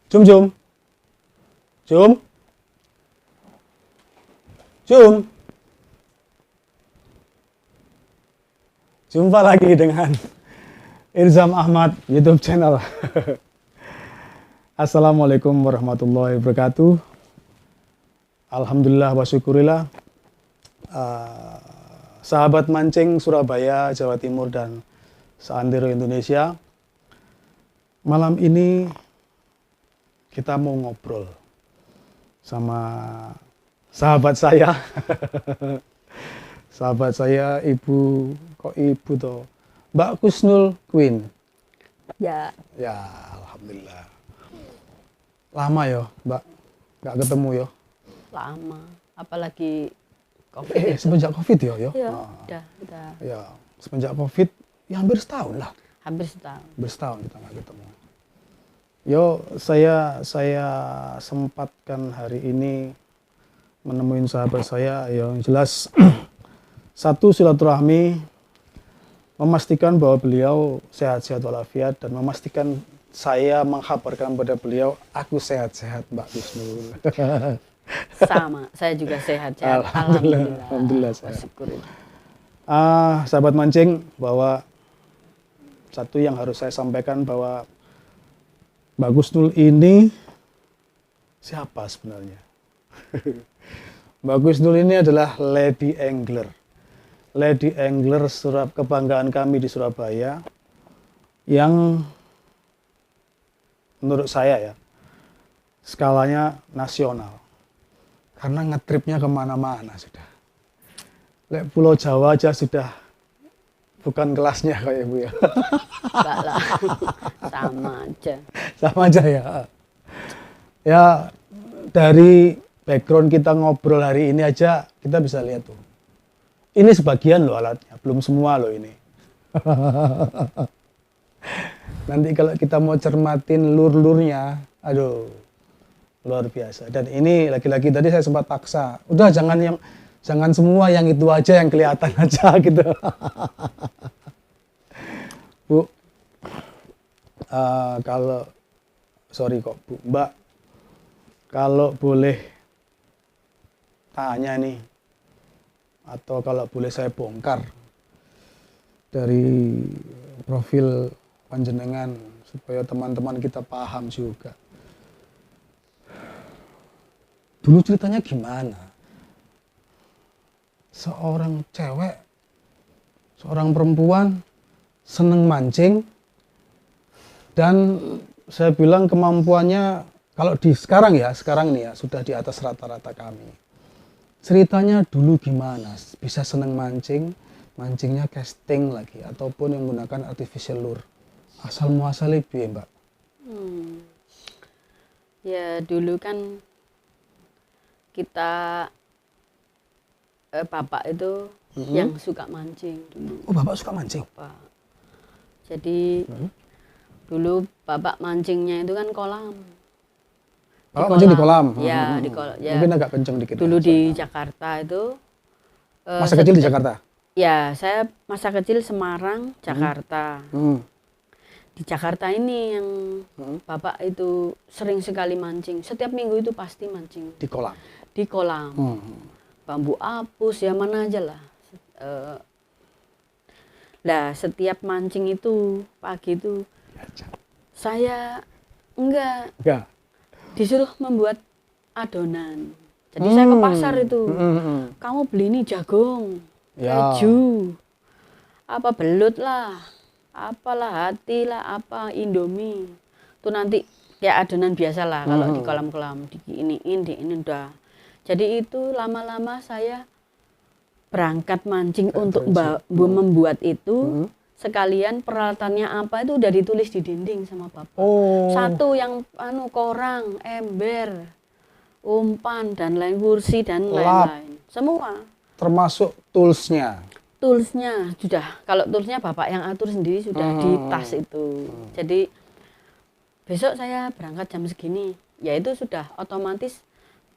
Jum jum. Jum. Jum. Jumpa lagi dengan Irzam Ahmad YouTube channel. Assalamualaikum warahmatullahi wabarakatuh. Alhamdulillah wa syukurillah. Sahabat mancing Surabaya, Jawa Timur dan seantero Indonesia. Malam ini kita mau ngobrol sama sahabat saya. Sahabat saya ibu, kok ibu toh? Mbak Kusnul Queen. Ya. Ya, alhamdulillah. Lama ya, Mbak, nggak ketemu ya? Lama, apalagi COVID. Semenjak COVID ya? Iya, Ah. udah. Ya, semenjak COVID, ya hampir setahun lah. Hampir setahun. Hampir setahun kita nggak ketemu. Yo, saya sempatkan hari ini menemuin sahabat saya yang jelas satu silaturahmi, memastikan bahwa beliau sehat-sehat walafiat dan memastikan saya mengkabarkan pada beliau aku sehat-sehat Mbak Kusnul. Sama, saya juga sehat. Alhamdulillah sehat. Syukur. Sahabat mancing, bahwa satu yang harus saya sampaikan bahwa Mbak Kusnul ini siapa sebenarnya? Mbak Kusnul ini adalah Lady Angler. Lady Angler kebanggaan kami di Surabaya yang menurut saya ya skalanya nasional karena ngetripnya kemana-mana sudah. Lek Pulau Jawa aja sudah bukan kelasnya kayak Bu ya. Enggak lah, sama aja. Sama aja ya. Ya dari background kita ngobrol hari ini aja kita bisa lihat tuh. Ini sebagian loh alatnya, belum semua loh ini. Nanti kalau kita mau cermatin lur-lurnya, aduh, luar biasa. Dan ini lagi-lagi tadi saya sempat paksa, udah jangan semua yang itu aja yang kelihatan aja gitu. Bu, kalau sorry kok Bu, Mbak, kalau boleh tanya nih, atau kalau boleh saya bongkar dari profil panjenengan supaya teman-teman kita paham juga. Dulu ceritanya gimana? Seorang cewek, seorang perempuan seneng mancing dan saya bilang kemampuannya kalau di sekarang ini ya sudah di atas rata-rata kami. Ceritanya dulu gimana? Bisa seneng mancing, mancingnya casting lagi ataupun yang menggunakan artificial lure. Asal muasalnya piye, Mbak? Ya dulu kan kita bapak itu yang suka mancing dulu. Oh, Bapak suka mancing? Bapak. Jadi dulu bapak mancingnya itu kan kolam. Bapak mancing di kolam? Ya, di kolam. Ya. Mungkin agak kenceng dikit. Dulu di Jakarta itu. Masa kecil di Jakarta? Ya, saya masa kecil Semarang, Jakarta. Di Jakarta ini yang bapak itu sering sekali mancing. Setiap minggu itu pasti mancing. Di kolam? Di kolam. Bambu apus, ya mana aja lah. Nah, setiap mancing itu, pagi itu, saya enggak disuruh membuat adonan. Jadi saya ke pasar itu, kamu beli ini jagung, keju, apa belut lah, apalah hati lah, apa indomie. Itu nanti kayak adonan biasa lah kalau di kolam-kolam, ini udah. Jadi itu lama-lama saya berangkat mancing untuk membuat itu. Sekalian peralatannya apa itu udah ditulis di dinding sama bapak. Satu yang korang, ember, umpan dan lain kursi dan lain-lain. Semua. Termasuk toolsnya. Toolsnya sudah. Kalau toolsnya bapak yang atur sendiri sudah di tas itu. Jadi besok saya berangkat jam segini. Ya itu sudah otomatis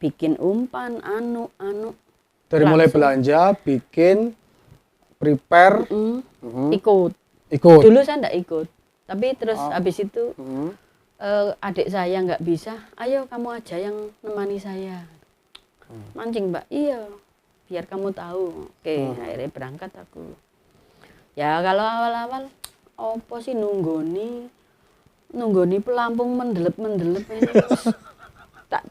bikin umpan, Dari mulai belanja, bikin, prepare, ikut. Ikut. Dulu saya enggak ikut, tapi terus habis itu adik saya nggak bisa, ayo kamu aja yang nemani saya. Mancing Mbak, iya, biar kamu tahu. Oke, akhirnya berangkat aku. Ya kalau awal-awal, apa sih nunggoni pelampung mendelep ini.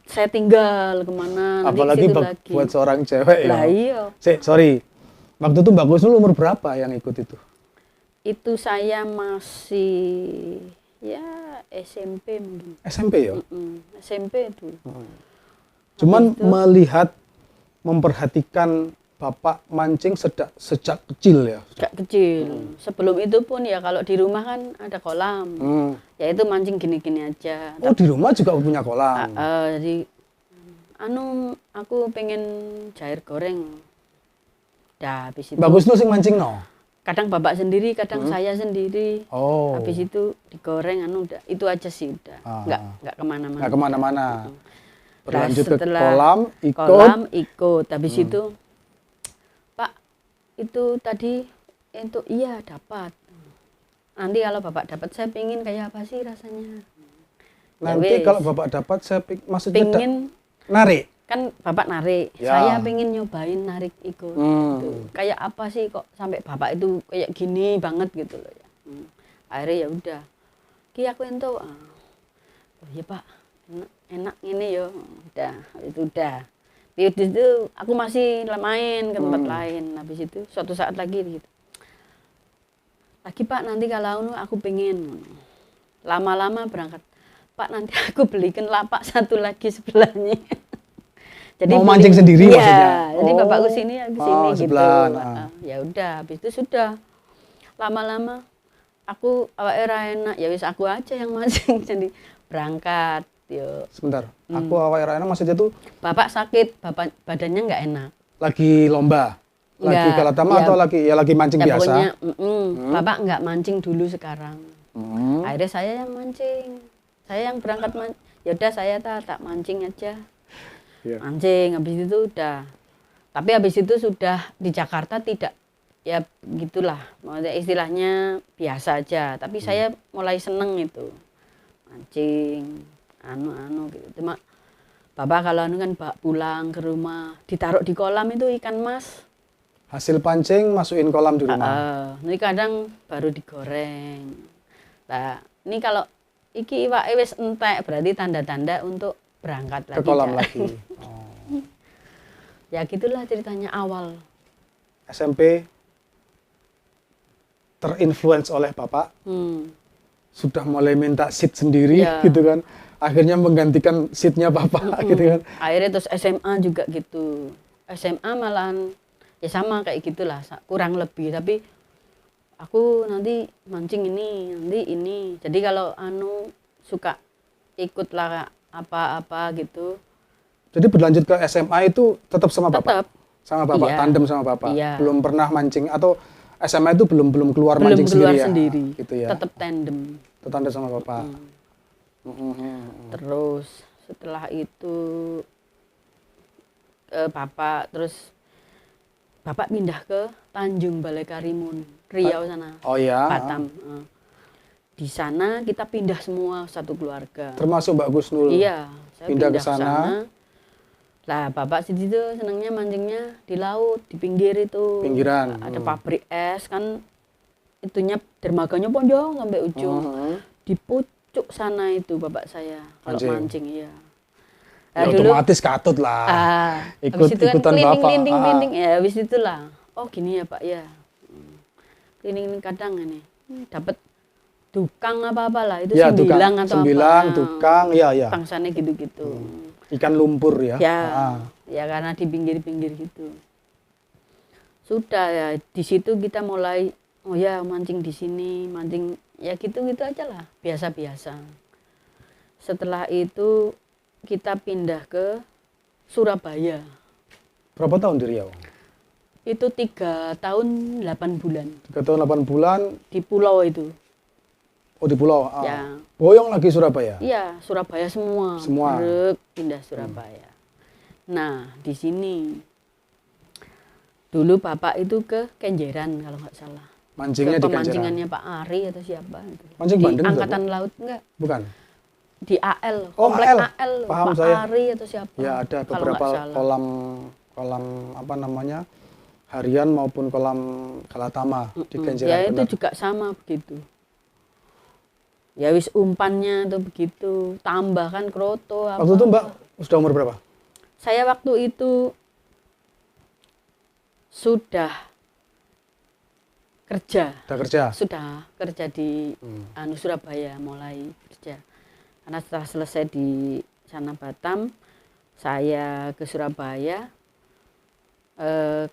Saya tinggal kemana, apalagi lagi. buat seorang cewek lah, ya. Iya. Sorry, waktu itu Mbak Gusnul umur berapa yang ikut itu? Itu saya masih ya SMP mungkin. SMP ya? SMP itu. Cuman melihat, memperhatikan Bapak mancing sejak kecil ya? Sejak kecil. Sebelum itu pun ya kalau di rumah kan ada kolam. Ya itu mancing gini-gini aja. Oh di rumah juga punya kolam? Jadi aku pengen jair goreng. Dah habis itu. Bagus tuh sing mancing no? Kadang bapak sendiri, kadang saya sendiri. Oh. Habis itu digoreng, udah itu aja sih udah. Nggak kemana-mana. Nggak kemana-mana. Berlanjut ke kolam, ikut. Habis itu, Pak, itu tadi untuk iya dapat. Nanti kalau bapak dapat, saya pingin kayak apa sih rasanya? Nanti kalau bapak dapat, maksudnya pingin narik. Kan bapak narik, ya. Saya pengen nyobain narik ikut. Gitu. Kayak apa sih kok sampai bapak itu kayak gini banget gitu loh ya. Akhirnya ya udah, ki aku ento. Oh iya Pak, enak ini yo. Udah, itu udah. Di itu aku masih main ke tempat lain. Habis itu suatu saat lagi gitu. Lagi Pak, nanti kalau aku pengen lama-lama berangkat. Pak, nanti aku belikan lapak satu lagi sebelahnya. Jadi mau mancing sendiri ya, maksudnya? Jadi bapakku sini, aku sini gitu. Sebelah, ya udah, habis itu sudah lama-lama aku awak era enak, ya wis aku aja yang mancing jadi berangkat. Yo. Sebentar, aku awak era enak maksudnya tuh? Bapak sakit, badannya nggak enak. Lagi lomba? Lagi galatama ya, atau lagi mancing ya biasa? Pokoknya, Bapak nggak mancing dulu sekarang. Akhirnya saya yang mancing, saya yang berangkat ya udah saya tak mancing aja. Mancing, habis itu udah. Tapi habis itu sudah di Jakarta tidak, ya gitulah. Maksudnya istilahnya biasa aja. Tapi saya mulai seneng itu. Mancing, gitu. Cuma bapak kalau kan pulang ke rumah, ditaruh di kolam itu ikan mas. Hasil pancing masukin kolam di rumah? Ini kadang baru digoreng. Nah, ini kalau iki iwak wis entek, berarti tanda-tanda untuk berangkat lagi ke kolam lagi. Ya gitulah ceritanya awal. SMP terinfluence oleh bapak, sudah mulai minta seat sendiri gitu kan, akhirnya menggantikan seatnya bapak gitu kan. Akhirnya terus SMA juga gitu, SMA malahan ya sama kayak gitulah, kurang lebih, tapi aku nanti mancing ini, jadi kalau suka ikutlah apa-apa gitu. Jadi berlanjut ke SMA itu tetap sama bapak? Tetap. Sama bapak, tandem sama bapak? Iya. Belum pernah mancing, atau SMA itu belum keluar mancing keluar sendiri ya? Gitu ya? Tetap tandem. Tetap tandem sama bapak? Terus setelah itu bapak pindah ke Tanjung Balai Karimun, Riau sana. Oh iya? Batam. Di sana kita pindah semua satu keluarga. Termasuk Mbak Gusnul? Iya, saya pindah ke sana. Lah bapak sih itu senangnya mancingnya di laut, di pinggir itu. Pinggiran. Ada pabrik es kan, itunya dermaganya panjang sampai ujung. Di pucuk sana itu bapak saya kalau mancing ya. Ya otomatis katut lah. Ikutan kan bapak. Ya habis itulah. Oh gini ya Pak ya. Keliling kadang ini dapat dukang apa-apalah itu ya, sembilang atau sembilang, apa. Dukang, ya. Bangsanya gitu-gitu. Ikan lumpur ya? Ya karena di pinggir-pinggir gitu. Sudah ya, di situ kita mulai, oh ya mancing di sini, mancing ya gitu-gitu aja lah, biasa-biasa. Setelah itu kita pindah ke Surabaya. Berapa tahun di Riau? Itu 3 tahun 8 bulan. 3 tahun 8 bulan? Di pulau itu. Oh di pulau? Ya. Boyong lagi Surabaya? Iya, Surabaya semua. Semua? Pindah Surabaya. Nah, di sini. Dulu bapak itu ke Kenjeran kalau nggak salah. Mancingnya di Kenjeran? Pemancingannya Pak Ari atau siapa. Itu. Mancing di bandeng Angkatan Laut enggak? Bukan? di AL, Oh, komplek AL. AL, Paham Pak saya. Ari atau siapa? Ya, ada kalau beberapa nggak salah. kolam apa namanya, harian maupun kolam Galatama di Kenjeran. Ya benar. itu juga sama begitu. Ya wis umpannya tuh begitu, tambahkan kroto apa. Waktu itu Mbak sudah umur berapa? Saya waktu itu sudah kerja. Sudah kerja? Sudah kerja di Surabaya, mulai kerja. Karena setelah selesai di sana Batam, saya ke Surabaya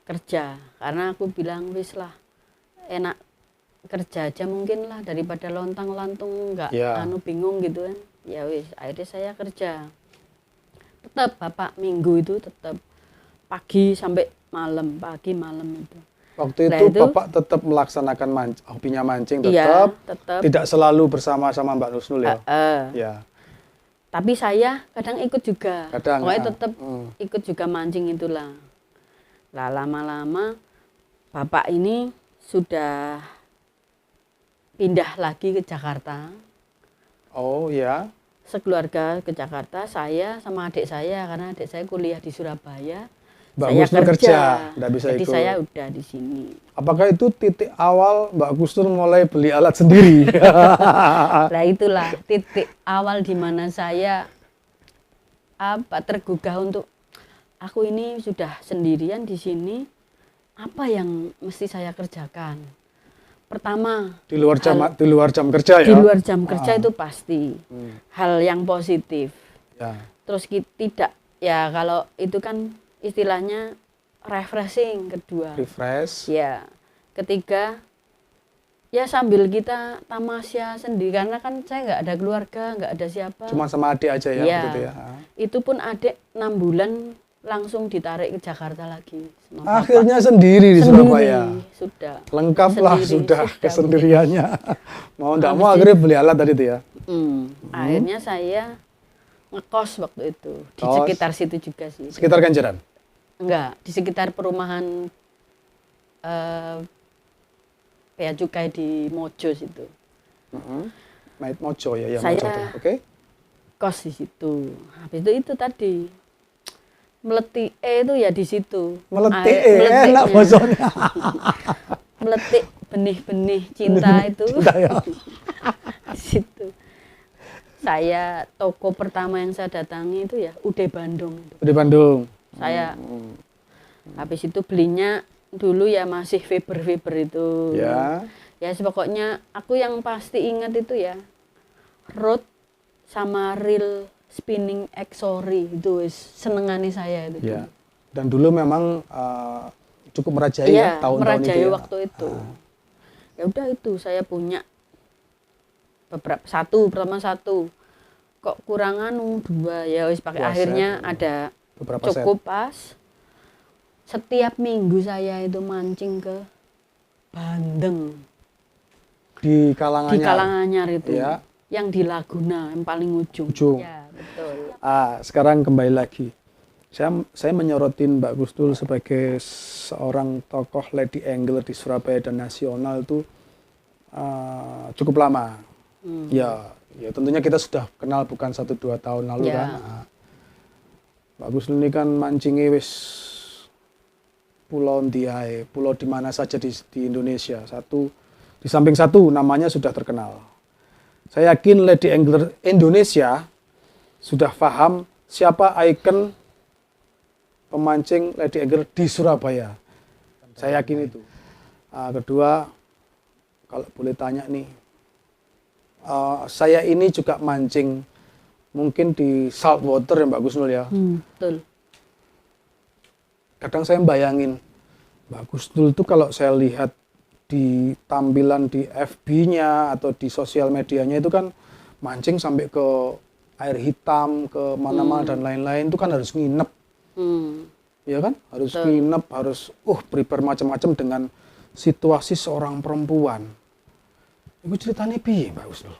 kerja. Karena aku bilang wis lah, enak kerja aja mungkin lah daripada lontang-lantung nggak bingung gitu kan. Ya wis, akhirnya saya kerja. Tetap Bapak Minggu itu tetap pagi sampai malam, pagi malam itu. Waktu itu Bapak tetap melaksanakan hobinya mancing, tetap, iya, tetap tidak selalu bersama-sama Mbak Nusnul ya? Ya. Tapi saya kadang ikut juga, pokoknya tetap ikut juga mancing itulah. Lah lama-lama Bapak ini sudah pindah lagi ke Jakarta. Oh ya. Sekeluarga ke Jakarta, saya sama adik saya, karena adik saya kuliah di Surabaya. Mbak saya kerja, nggak bisa jadi ikut. saya udah di sini. Apakah itu titik awal Mbak Gustur mulai beli alat sendiri? Nah itulah titik awal di mana saya tergugah untuk aku ini sudah sendirian di sini, apa yang mesti saya kerjakan? Pertama, di luar jam kerja ya? Di luar jam kerja itu pasti hal yang positif. Ya. Terus tidak, ya kalau itu kan istilahnya refreshing. Kedua, refresh. Ya. Ketiga, ya sambil kita tamasya sendiri, karena kan saya nggak ada keluarga, nggak ada siapa. Cuma sama adik aja ya, ya. gitu ya. Itu pun adik 6 bulan langsung ditarik ke Jakarta lagi. Akhirnya sendiri di Surabaya. Sudah. Lengkap lah sudah kesendiriannya. Mau enggak mau akhirnya beli alat tadi itu ya. Akhirnya saya ngekos waktu itu di sekitar situ juga sih. Sekitar Kenjeran? Enggak, di sekitar perumahan Bea Cukai di Mojo situ. Mait Mojo ya, saya Mojo. Oke. Kos di situ. Habis itu tadi meletik itu ya di situ. Meletik enak bosonnya. Meletik benih-benih cinta itu. Cinta ya. Di situ. Saya toko pertama yang saya datangi itu ya Ude Bandung. Ude Bandung. Saya habis itu belinya dulu ya masih Faber itu. Ya. Ya pokoknya aku yang pasti ingat itu ya rod sama reel spinning Exori itu senengani saya itu. Ya. Dan dulu memang cukup merajai ya tahun-tahun itu. Merajai waktu itu. Ya udah itu saya punya pertama satu. Kok kurangan 2 ya wis pakai akhirnya ada beberapa cukup set. Pas. Setiap minggu saya itu mancing ke Bandeng. Di Kalanganyar itu. Ya. Yang di Laguna yang paling ujung. Ya, betul. Sekarang kembali lagi. Saya menyorotin Mbak Gustul sebagai seorang tokoh Lady Angler di Surabaya dan nasional itu cukup lama. Ya tentunya kita sudah kenal bukan 1-2 tahun lalu kan. Mbak Gustul ini kan mancingi wis pulau Ndiaye, pulau di mana saja di Indonesia. Di samping satu namanya sudah terkenal. Saya yakin Lady Angler Indonesia sudah paham siapa ikon pemancing Lady Angler di Surabaya. Saya yakin itu. Kedua, kalau boleh tanya nih, saya ini juga mancing mungkin di saltwater ya Mbak Gusnul ya. Betul. Kadang saya bayangin Mbak Gusnul itu kalau saya lihat di tampilan di FB-nya atau di sosial medianya itu kan mancing sampai ke air hitam, ke mana-mana dan lain-lain itu kan harus nginep. Ya kan? Harus nginep, harus prepare macam-macam dengan situasi seorang perempuan. Itu ceritanya piye Mbak Gusnul?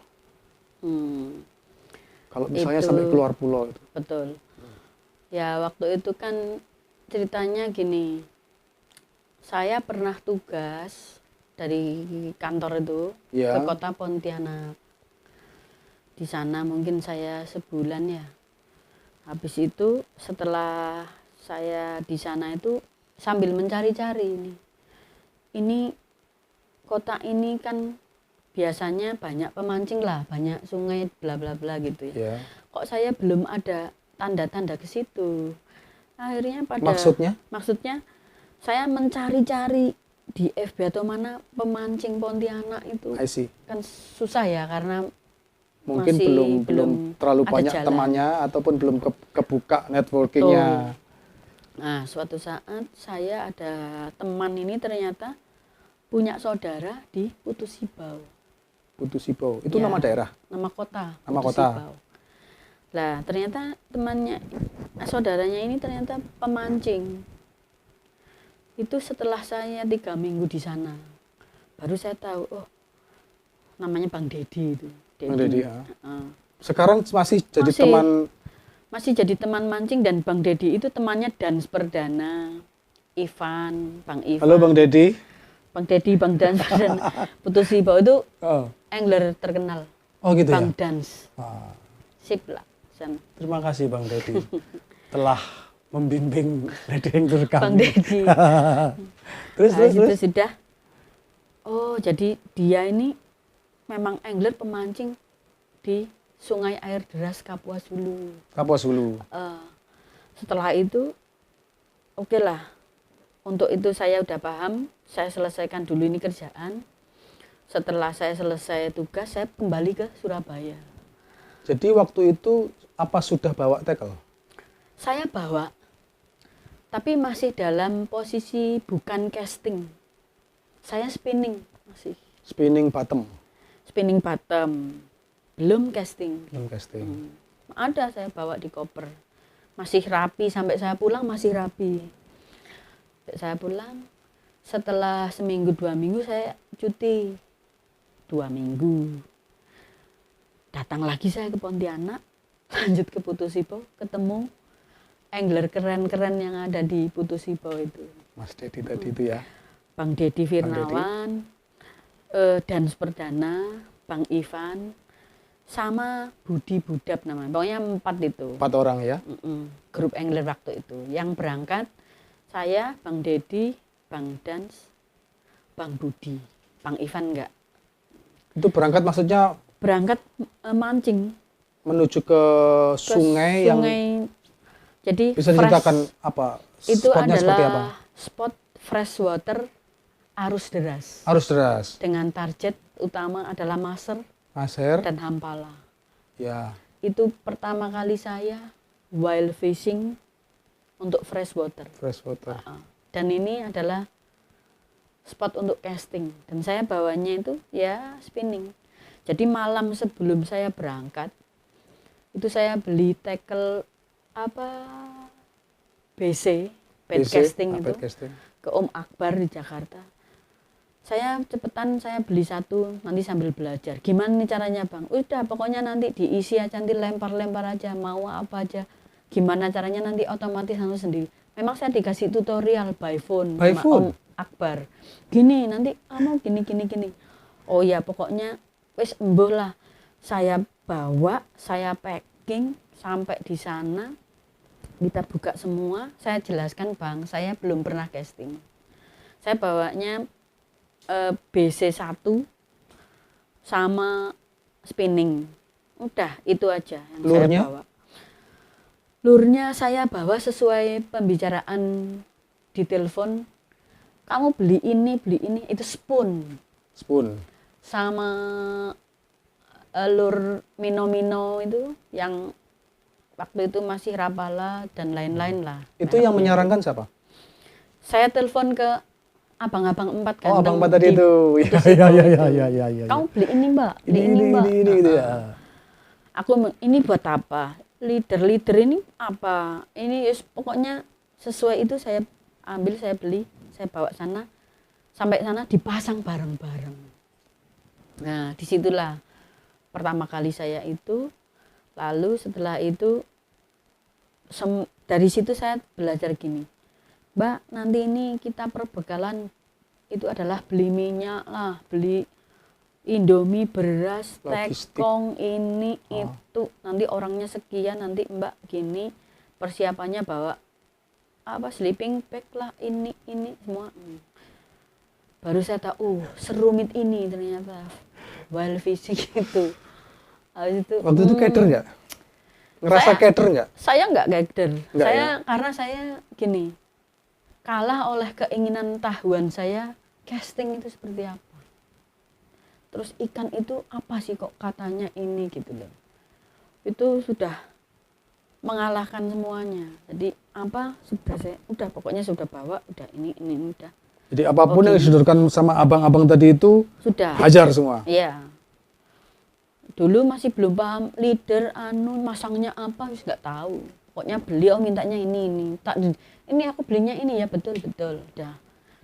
Kalau misalnya sampai keluar pulau itu. Betul. Ya waktu itu kan ceritanya gini. Saya pernah tugas dari kantor itu ke kota Pontianak. Di sana mungkin saya sebulan ya. Habis itu setelah saya di sana itu sambil mencari-cari ini. Ini kota ini kan biasanya banyak pemancing lah, banyak sungai bla bla bla gitu ya. Kok saya belum ada tanda-tanda ke situ. Akhirnya maksudnya saya mencari-cari di FB atau mana pemancing Pontianak itu. Kan susah ya karena mungkin belum terlalu banyak jalan. Temannya ataupun belum kebuka networkingnya. Nah, suatu saat saya ada teman ini ternyata punya saudara di Putusibau. Putusibau itu ya, nama daerah? Nama kota. Nama kota. Lah ternyata saudaranya ini ternyata pemancing. Itu setelah saya 3 minggu di sana, baru saya tahu, oh namanya Bang Dedi itu. Bang Dedi ya. Sekarang masih jadi teman? Masih jadi teman mancing, dan Bang Dedi itu temannya Dans Perdana, Bang Ivan. Halo Bang Dedi. Bang Dedi, Bang Dans Perdana. Putusibau itu angler terkenal. Oh gitu Bang ya? Dans. Sip lah. Terima kasih Bang Dedi telah membimbing Ledeng Tour kami. Bang Dedi. terus sudah. Oh, jadi dia ini memang angler pemancing di Sungai Air Deras Kapuas Hulu. Setelah itu, oke lah. Untuk itu saya udah paham, saya selesaikan dulu ini kerjaan. Setelah saya selesai tugas, saya kembali ke Surabaya. Jadi waktu itu apa sudah bawa tackle? Saya bawa, tapi masih dalam posisi bukan casting. Saya spinning masih. Spinning bottom. Belum casting. Ada saya bawa di koper. Masih rapi, sampai saya pulang masih rapi. Saya pulang, setelah seminggu 2 minggu saya cuti. 2 minggu. Datang lagi saya ke Pontianak, lanjut ke Putusibau, ketemu angler keren-keren yang ada di Putusibau itu. Mas Dedi tadi itu ya? Bang Dedi Firnawan, Dans Perdana, Bang Ivan, sama Budi Budap namanya. Pokoknya 4 itu. 4 orang ya? Grup angler waktu itu. Yang berangkat, saya, Bang Dedi, Bang Dans, Bang Budi. Bang Ivan enggak. Itu berangkat maksudnya? Berangkat mancing. Menuju ke sungai yang... Jadi bisa diceritakan apa? Itu adalah spot freshwater arus deras. Dengan target utama adalah Maser dan Hampala. Ya. Itu pertama kali saya wild fishing untuk freshwater. Dan ini adalah spot untuk casting. Dan saya bawanya itu ya spinning. Jadi malam sebelum saya berangkat, itu saya beli tackle BC, bait casting itu ke Om Akbar di Jakarta. Saya cepetan, saya beli 1, nanti sambil belajar. Gimana nih caranya Bang? Udah pokoknya nanti diisi aja, nanti lempar-lempar aja, mau apa aja. Gimana caranya nanti otomatis langsung sendiri. Memang saya dikasih tutorial by phone sama Om Akbar. Gini, nanti kamu gini. Oh ya pokoknya wis embuh lah. Saya bawa, saya packing sampai di sana. Kita buka semua, saya jelaskan Bang, saya belum pernah casting. Saya bawanya BC1 sama spinning. Udah, itu aja yang saya bawa. Lurnya saya bawa sesuai pembicaraan di telepon. Kamu beli ini, itu spoon. Sama lur mino itu yang waktu itu masih Rapala dan lain-lain lah. Itu yang menyarankan siapa? Saya telepon ke abang-abang 4 kan. Oh, abang 4 tadi itu. Iya. Kamu beli ini Mbak, ini gitu ya. Aku ini buat apa? Leader ini apa? Ini pokoknya sesuai itu saya ambil, saya beli, saya bawa sana. Sampai sana dipasang bareng-bareng. Nah, disitulah pertama kali saya itu. Lalu setelah itu dari situ saya belajar gini, Mbak, nanti ini kita perbekalan itu adalah beli minyak lah, beli Indomie, beras, Logistik. tekong, ini itu, nanti orangnya sekian, nanti Mbak gini, persiapannya bawa apa sleeping bag lah, ini semua. Baru saya tahu, serumit ini ternyata while fishing itu. Habis itu Waktu itu keder nggak? Ngerasa keder nggak? Saya nggak keder. Nggak, Saya ya? karena saya gini, kalah oleh keinginan tahuan saya casting itu seperti apa. Terus ikan itu apa sih kok katanya ini gitu loh. Itu sudah mengalahkan semuanya. Jadi apa sudah saya pokoknya sudah bawa udah ini udah. Jadi apapun yang disodorkan sama abang-abang tadi itu sudah hajar semua. Iya. Dulu masih belum paham leader masangnya apa wis nggak tahu. Pokoknya beliau mintanya ini. Ini aku belinya ini ya betul. Udah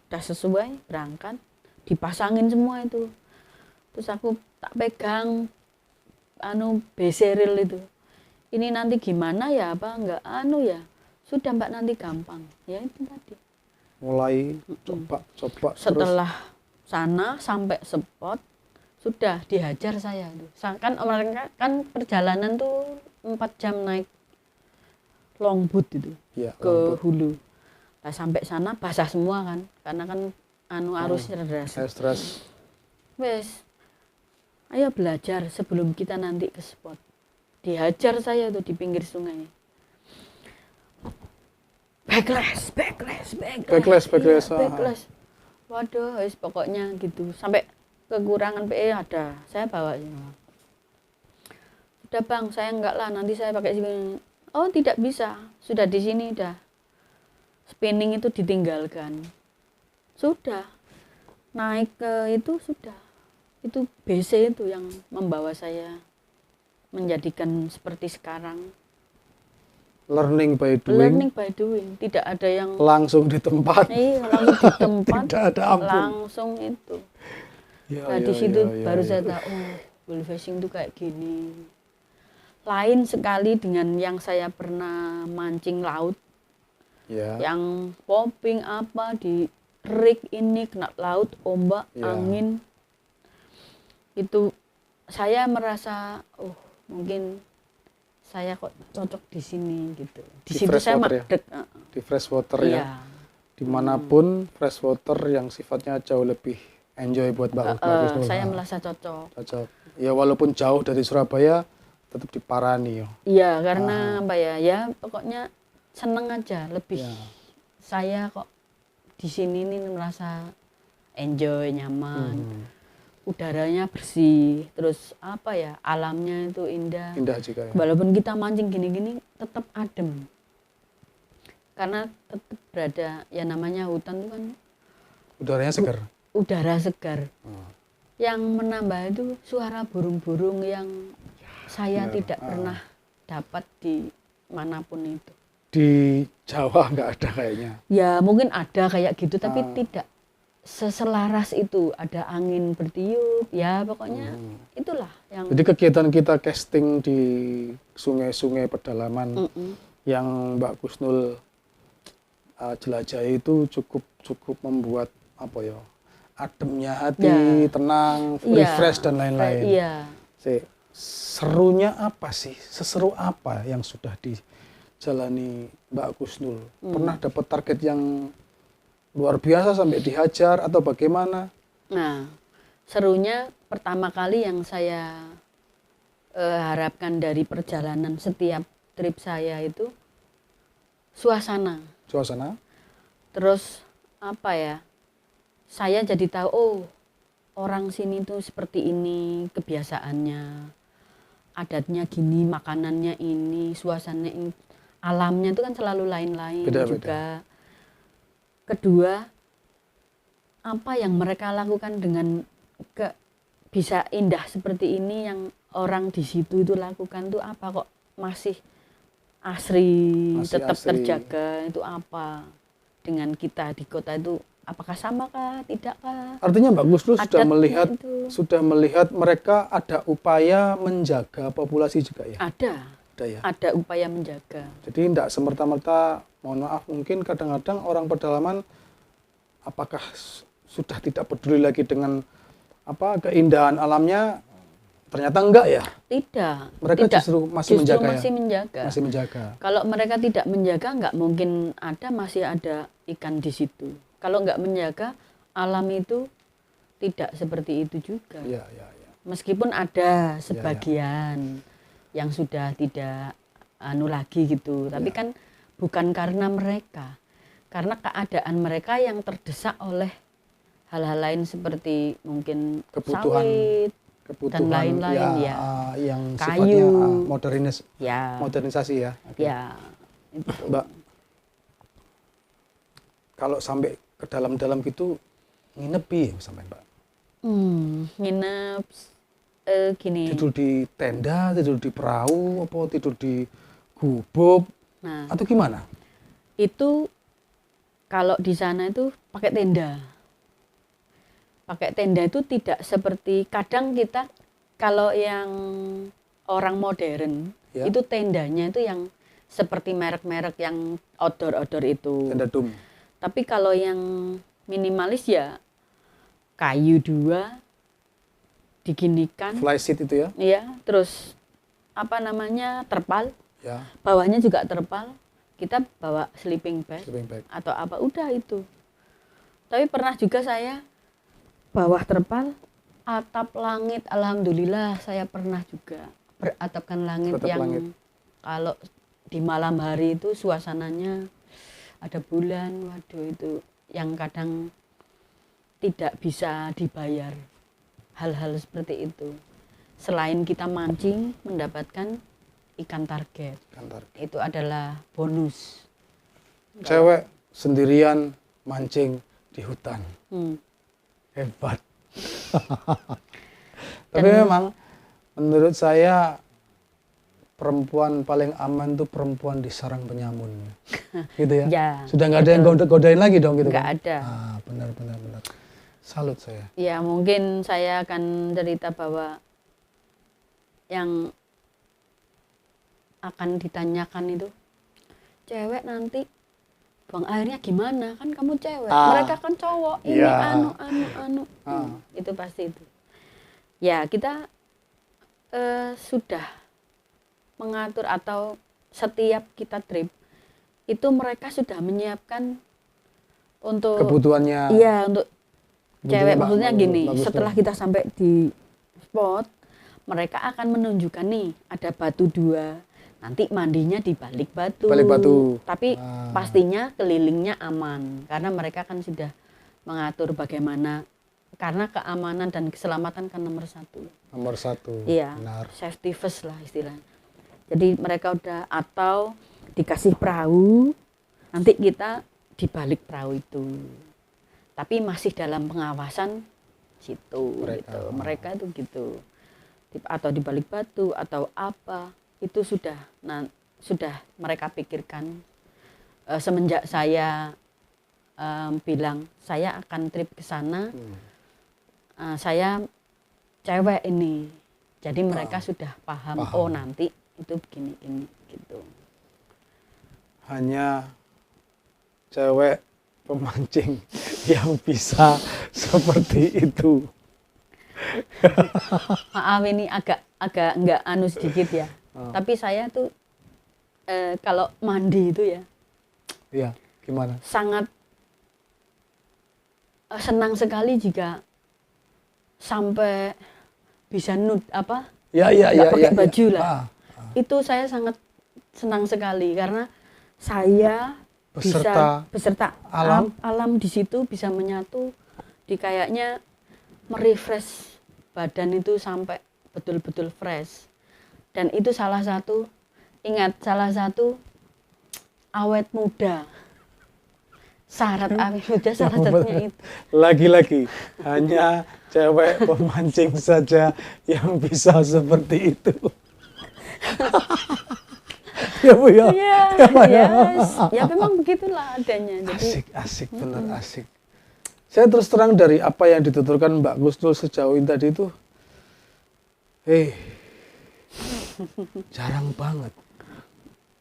sesuai berangkat dipasangin semua itu. Terus aku tak pegang beseril itu. Ini nanti gimana ya apa enggak ya. Sudah Mbak nanti gampang. Ya itu tadi. Mulai coba Setelah sana sampai spot sudah dihajar saya tuh. Kan perjalanan tuh 4 jam naik longboat itu ya, ke hulu. Nah, sampai sana basah semua kan karena kan arusnya deras. Wes. Ayo belajar sebelum kita nanti ke spot. Dihajar saya tuh di pinggir sungai. Backlash. Waduh, wes pokoknya gitu. Sampai kekurangan PE ada, saya bawa. Udah Bang, saya enggak lah, nanti saya pakai sini. Oh tidak bisa, sudah di sini dah. Spinning itu ditinggalkan. Sudah, naik ke itu sudah. Itu BC itu yang membawa saya menjadikan seperti sekarang. Learning by doing, tidak ada yang langsung di tempat. Iya, langsung di tempat. Tidak ada ampun. Langsung itu. Nah, di situ baru saya tahu, bull fishing itu kayak gini. Lain sekali dengan yang saya pernah mancing laut. Ya. Yang popping apa di rig ini kena laut, ombak, angin. Itu saya merasa mungkin saya kok cocok di sini gitu. Di situ saya madeg. Ya? Di freshwater ya. Dimanapun freshwater yang sifatnya jauh lebih enjoy buat Mbak Kusnul. Saya merasa cocok. Ya walaupun jauh dari Surabaya tetap di Parani ya. Iya karena apa ya pokoknya seneng aja lebih. Saya kok di sini nih merasa enjoy, nyaman. Udaranya bersih, terus apa ya alamnya itu indah juga ya. Walaupun kita mancing gini-gini tetap adem karena tetap berada ya namanya hutan itu kan udara segar yang menambah itu suara burung-burung yang saya tidak pernah dapat di manapun itu. Di Jawa nggak ada kayaknya ya mungkin ada kayak gitu tapi tidak seselaras itu, ada angin bertiup, ya pokoknya itulah yang. Jadi kegiatan kita casting di sungai-sungai pedalaman yang Mbak Kusnul jelajahi itu cukup membuat ademnya hati, tenang, refresh dan lain-lain. Iya. Serunya apa sih? Seseru apa yang sudah dijalani Mbak Kusnul? Pernah dapat target yang luar biasa sampai dihajar atau bagaimana? Nah, serunya pertama kali yang saya harapkan dari perjalanan setiap trip saya itu suasana. Terus apa ya? Saya jadi tahu orang sini tuh seperti ini kebiasaannya. Adatnya gini, makanannya ini, suasananya ini. Alamnya itu kan selalu lain-lain juga. Kedua, apa yang mereka lakukan dengan bisa indah seperti ini yang orang di situ itu lakukan tuh apa kok masih asri tetap terjaga itu apa dengan kita di kota itu apakah sama kah tidakkah? Artinya Mbak Kusnul sudah melihat mereka ada upaya menjaga populasi juga ya? Ada upaya menjaga. Jadi tidak semerta-merta, mohon maaf, mungkin kadang-kadang orang pedalaman apakah sudah tidak peduli lagi dengan keindahan alamnya ternyata enggak ya? Tidak. Mereka tidak. justru masih menjaga masih ya? menjaga. Masih menjaga. Kalau mereka tidak menjaga, nggak mungkin masih ada ikan di situ. Kalau nggak menjaga, alam itu tidak seperti itu juga. Ya. Meskipun ada sebagian yang sudah tidak lagi gitu, tapi kan bukan karena mereka, karena keadaan mereka yang terdesak oleh hal-hal lain seperti mungkin kebutuhan dan lain-lain yang kayu, sifatnya modernisasi ya. Okay. Ya. Itu. Mbak, kalau sampai ke dalam-dalam gitu nginep piye sampai Mbak? Nginep gini. Tidur di tenda, tidur di perahu, apa tidur di gubuk, atau gimana? Itu kalau di sana itu pakai tenda. Pakai tenda itu tidak seperti kadang kita kalau yang orang modern itu tendanya itu yang seperti merek-merek yang outdoor itu. Tenda dum. Tapi kalau yang minimalis ya kayu 2 diginikan. Fly seat itu ya? Iya, terus terpal. Ya. Bawahnya juga terpal. Kita bawa sleeping bag. Atau apa udah itu. Tapi pernah juga saya bawah terpal, atap langit, alhamdulillah saya pernah juga beratapkan langit kalau di malam hari itu suasananya ada bulan, waduh itu yang kadang tidak bisa dibayar hal-hal seperti itu. Selain kita mancing mendapatkan ikan target. Itu adalah bonus. Cewek sendirian mancing di hutan. Hebat. Tapi memang menurut saya perempuan paling aman tuh perempuan di sarang penyamun. Gitu ya? Ya. Sudah nggak ada yang godain lagi dong gitu. Nggak ada. Benar. Salut saya. Ya mungkin saya akan cerita bahwa yang akan ditanyakan itu cewek nanti buang airnya gimana, kan kamu cewek, mereka kan cowok, ini itu pasti itu. Ya kita sudah mengatur atau setiap kita trip itu mereka sudah menyiapkan untuk kebutuhannya. Iya, untuk cewek maksudnya gini, setelah kita sampai di spot, mereka akan menunjukkan nih ada batu 2. Nanti mandinya di balik batu. Tapi pastinya kelilingnya aman. Karena mereka kan sudah mengatur bagaimana. Karena keamanan dan keselamatan kan nomor 1. Nomor 1. Iya. Benar. Safety first lah istilahnya. Jadi mereka udah atau dikasih perahu. Nanti kita di balik perahu itu. Tapi masih dalam pengawasan situ. Mereka itu gitu. Atau di balik batu atau apa. Itu sudah mereka pikirkan semenjak saya bilang saya akan trip ke sana, saya cewek ini, jadi mereka sudah paham. Oh nanti itu begini gitu. Hanya cewek pemancing yang bisa seperti itu. Maaf ini agak nggak sedikit ya. Tapi saya tuh kalau mandi itu ya. Iya, gimana? Sangat senang sekali jika sampai bisa pakai baju lah. Itu saya sangat senang sekali karena saya beserta alam di situ bisa menyatu di kayaknya merefresh badan itu sampai betul-betul fresh. Dan itu salah satu awet muda. Syarat awet muda salah satunya itu. Lagi-lagi hanya cewek pemancing saja yang bisa seperti itu. Ya Bu ya. Ya memang begitulah adanya. Jadi, asik bener asik. Saya terus terang dari apa yang dituturkan Mbak Gusnul sejauh ini tadi itu, jarang banget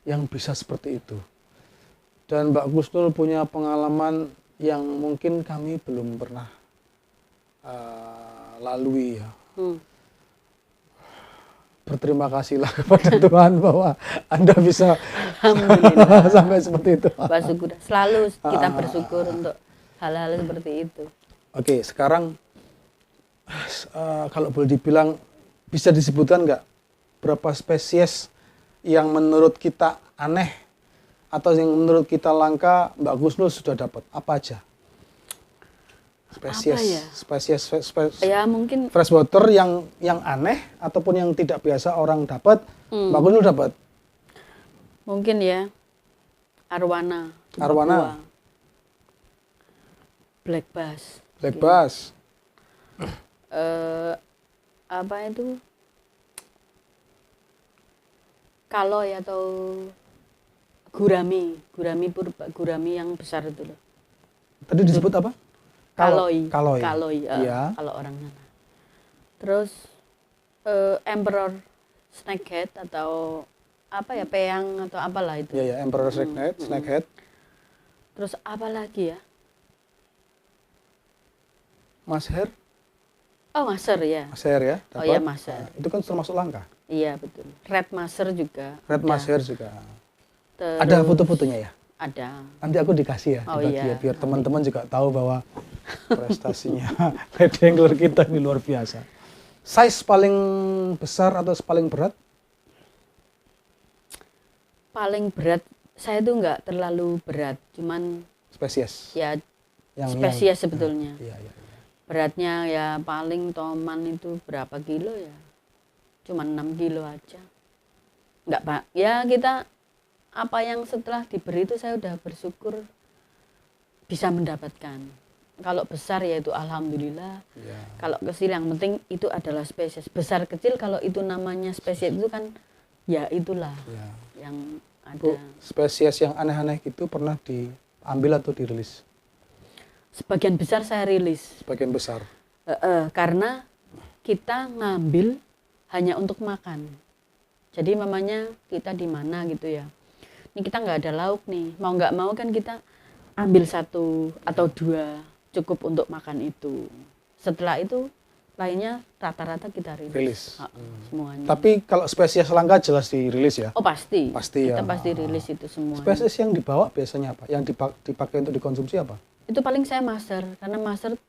yang bisa seperti itu. Dan Mbak Gusnul punya pengalaman yang mungkin kami belum pernah lalui ya. Hmm. Berterima kasihlah kepada Tuhan bahwa Anda bisa Alhamdulillah. sampai seperti itu. Bersyukur. Selalu kita bersyukur untuk hal-hal seperti itu. Oke, sekarang kalau boleh dibilang, bisa disebutkan nggak berapa spesies yang menurut kita aneh atau yang menurut kita langka, Mbak Gusnul sudah dapat? Apa aja? Spesies, Apa ya? spesies Ya mungkin freshwater yang aneh ataupun yang tidak biasa orang dapat, Mbak Gusnul dapat? mungkin ya arwana, Arwana. Papua, black bass. Black bass. Apa itu? Kaloy atau gurami purba, gurami yang besar itu loh. Tadi disebut apa? Kaloy. Kaloy. Iya. Kalau orang sana. Terus emperor snakehead atau apa ya, peyang atau apalah itu. Iya, emperor snakehead. Terus apa lagi ya? Masher. Oh, maser ya. Masher ya, dapat. Oh ya, maser. Nah, itu kan termasuk langka. Iya, betul. Red maser juga. Red ada. Masher juga. Terus, Ada foto-fotonya ya? Ada. Nanti aku dikasih ya, Oh, dibagi iya. ya, biar teman-teman juga tahu bahwa prestasinya Red Angler kita ini luar biasa. Size paling besar atau paling berat? Paling berat, saya tuh nggak terlalu berat, cuman Spesies. ya Yang spesies sebetulnya. Iya. Beratnya ya paling toman itu berapa kilo ya? Cuman 6 kilo aja. Enggak, Pak. Ya kita apa yang setelah diberi itu saya udah bersyukur bisa mendapatkan. Kalau besar ya itu alhamdulillah. Iya. Kalau kecil yang penting itu adalah spesies. Besar kecil kalau itu namanya spesies itu kan ya itulah Iya. yang Bu, ada. spesies yang aneh-aneh itu pernah diambil atau dirilis? Sebagian besar saya rilis. Sebagian besar. Karena kita ngambil hanya untuk makan. Jadi mamanya kita di mana gitu ya. Ini kita nggak ada lauk nih. Mau nggak mau kan kita ambil 1 atau 2 cukup untuk makan itu. Setelah itu lainnya rata-rata kita rilis. Semuanya. Tapi kalau spesies langka jelas dirilis ya? Oh pasti. Pasti ya. Kita pasti rilis itu semua. Spesies yang dibawa biasanya apa? Yang dipakai untuk dikonsumsi apa? Itu paling saya master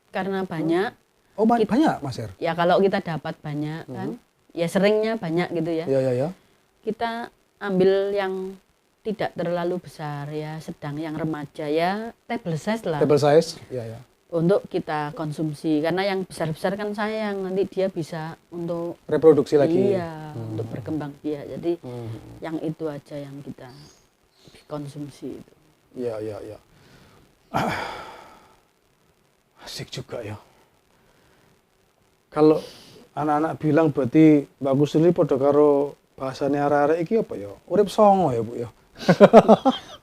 karena banyak. Oh banyak Mas Er? Ya kalau kita dapat banyak kan. Ya seringnya banyak gitu ya. Iya. Kita ambil yang tidak terlalu besar ya, sedang, yang remaja ya, table size lah. Table size? Iya. Untuk kita konsumsi, karena yang besar-besar kan sayang, nanti dia bisa untuk Reproduksi lagi? Iya, untuk berkembang dia. Jadi yang itu aja yang kita konsumsi itu. Iya. Asik juga ya. Kalau anak-anak bilang berarti Mbak Gusnul padha karo bahasane arek-arek iki apa ya? Urip songo ya, Bu ya.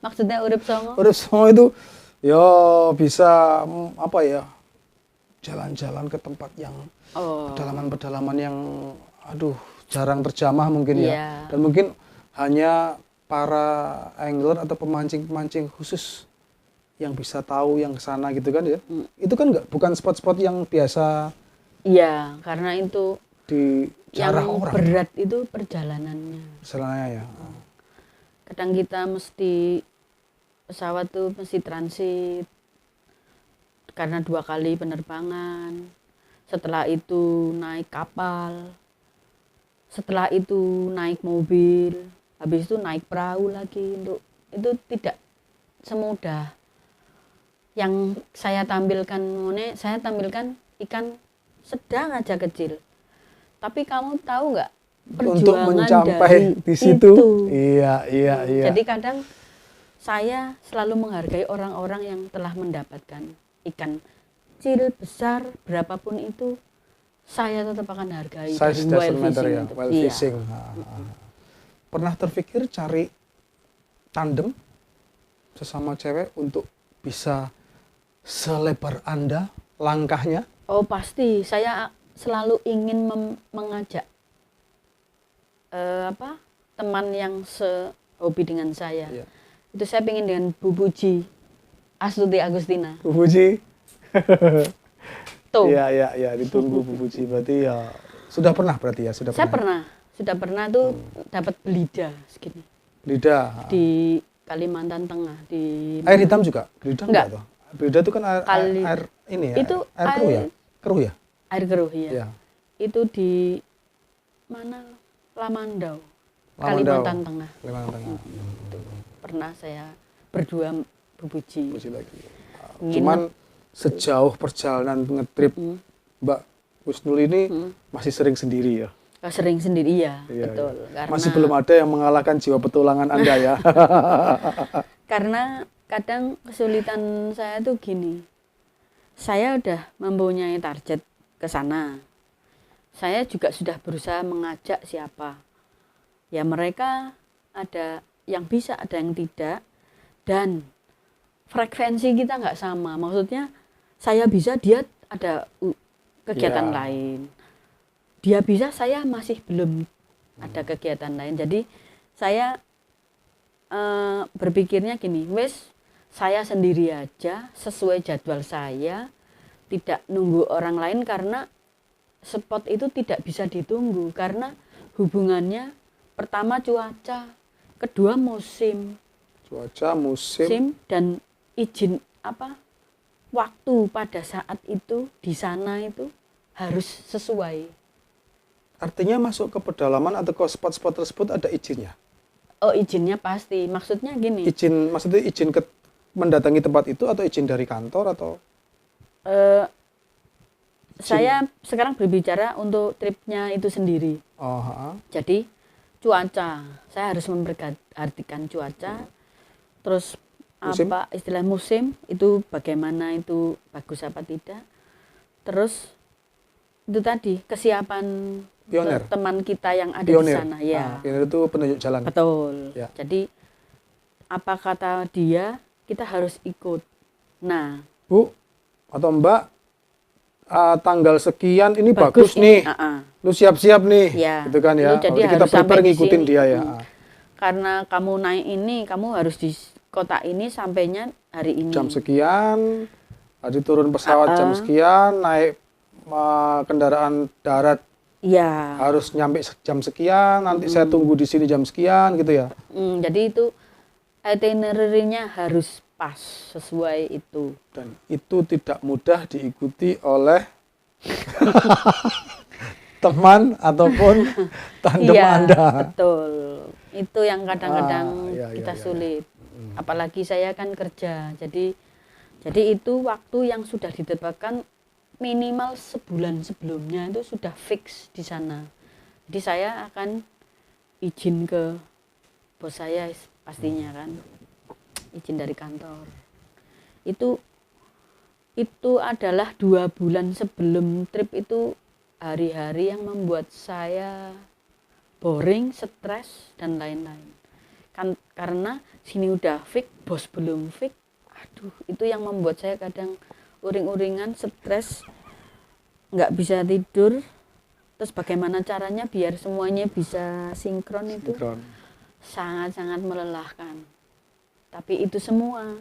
Maksudnya urip songo? Urip songo itu ya bisa apa ya? Jalan-jalan ke tempat yang pedalaman-pedalaman yang aduh jarang terjamah mungkin ya. Iya. Dan mungkin hanya para angler atau pemancing-pemancing khusus yang bisa tahu yang kesana gitu kan ya. Itu kan bukan spot-spot yang biasa. Iya, karena itu dijarah yang orang. berat itu perjalanannya. Perjalanannya ya. Kadang kita mesti pesawat tuh mesti transit karena 2 kali penerbangan. Setelah itu naik kapal. Setelah itu naik mobil. Habis itu naik perahu lagi. Itu tidak semudah yang saya tampilkan. Saya tampilkan ikan sedang aja kecil. Tapi kamu tahu nggak perjuangan untuk mencapai di situ? Itu. Iya. Jadi kadang saya selalu menghargai orang-orang yang telah mendapatkan ikan kecil, besar, berapapun itu, saya tetap akan hargai. Size doesn't matter ya, wild Iya. fishing. Pernah terpikir cari tandem sesama cewek untuk bisa selebar Anda langkahnya? Oh pasti, saya selalu ingin mengajak teman yang sehobi dengan saya. Iya. Itu saya pengen dengan Bu Puji, Astuti Agustina. Bu Puji. Tuh. Iya, ditunggu Bu Puji. Berarti ya sudah pernah berarti ya, Saya sudah pernah tuh dapat belida segini. Belida. Di Kalimantan Tengah di air hitam juga? Belida enggak toh? Belida itu kan air ini ya. Itu air keruh ya? Keruh ya? Air keruh ya. Iya. Itu di mana? Lamandau. Kalimantan Tengah. Kalimantan Tengah. Itu pernah saya berdua Bu Puji. Lagi. Cuman sejauh perjalanan ngetrip Mbak Husnul ini masih sering sendiri ya? Sering sendiri ya, iya, betul. iya. Karena, masih belum ada yang mengalahkan jiwa petualangan Anda ya? Karena kadang kesulitan saya tuh gini, saya udah mempunyai target ke sana. Saya juga sudah berusaha mengajak siapa. Ya mereka ada yang bisa, ada yang tidak. Dan frekuensi kita nggak sama. Maksudnya saya bisa, dia ada kegiatan lain. Dia bisa, saya masih belum ada kegiatan lain. Jadi saya berpikirnya gini, saya sendiri aja sesuai jadwal saya, tidak nunggu orang lain karena spot itu tidak bisa ditunggu karena hubungannya pertama cuaca, kedua musim. Cuaca, musim dan izin waktu pada saat itu di sana itu harus sesuai. Artinya masuk ke pedalaman atau ke spot-spot tersebut ada izinnya? Oh, izinnya pasti. Maksudnya gini. Maksudnya izin ke mendatangi tempat itu atau izin dari kantor atau? Saya sekarang berbicara untuk tripnya itu sendiri. Jadi cuaca, saya harus memperhatikan cuaca. Terus musim? Istilah musim itu bagaimana, itu bagus apa tidak. Terus itu tadi kesiapan teman kita yang ada di sana ya. Pionir itu penunjuk jalan. Betul. Ya. Jadi apa kata dia, kita harus ikut. Nah, Bu atau Mbak, tanggal sekian ini bagus nih. Lu siap-siap nih. Ya. Gitu kan ya. Jadi kita prepare ngikutin dia ya. Karena kamu naik ini, kamu harus di kota ini sampainya hari ini. Jam sekian, tadi turun pesawat jam sekian, naik kendaraan darat ya harus nyampe jam sekian, nanti saya tunggu di sini jam sekian gitu ya. Jadi itu itinerary-nya harus pas sesuai itu. Dan itu tidak mudah diikuti oleh teman ataupun tandem Anda. Betul. Itu yang kadang-kadang kita sulit. Apalagi saya kan kerja. Jadi itu waktu yang sudah ditetapkan minimal sebulan sebelumnya itu sudah fix di sana. Jadi saya akan izin ke bos saya pastinya kan, izin dari kantor. Itu adalah 2 bulan sebelum trip itu hari-hari yang membuat saya boring, stres dan lain-lain. Kan karena sini udah fix, bos belum fix. Aduh, itu yang membuat saya kadang uring-uringan, stres, nggak bisa tidur. Terus bagaimana caranya biar semuanya bisa sinkron. Itu sangat-sangat melelahkan. Tapi itu semua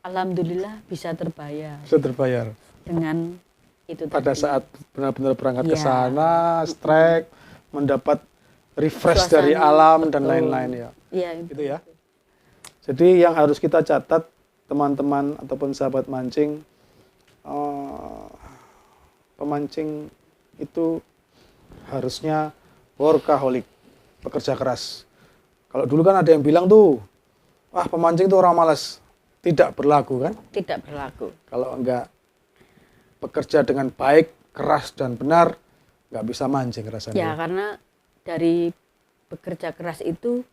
alhamdulillah bisa terbayar. Bisa terbayar. Dengan itu pada tadi. saat benar-benar berangkat ke sana, strike, mendapat refresh dari alam dan lain-lain ya. Iya, itu ya. Jadi yang harus kita catat teman-teman ataupun sahabat mancing, pemancing itu harusnya workaholic, pekerja keras. Kalau dulu kan ada yang bilang tuh, pemancing itu orang malas. Tidak berlaku kan? Tidak berlaku. Kalau enggak bekerja dengan baik, keras dan benar, enggak bisa mancing rasanya. Ya, karena dari bekerja keras itu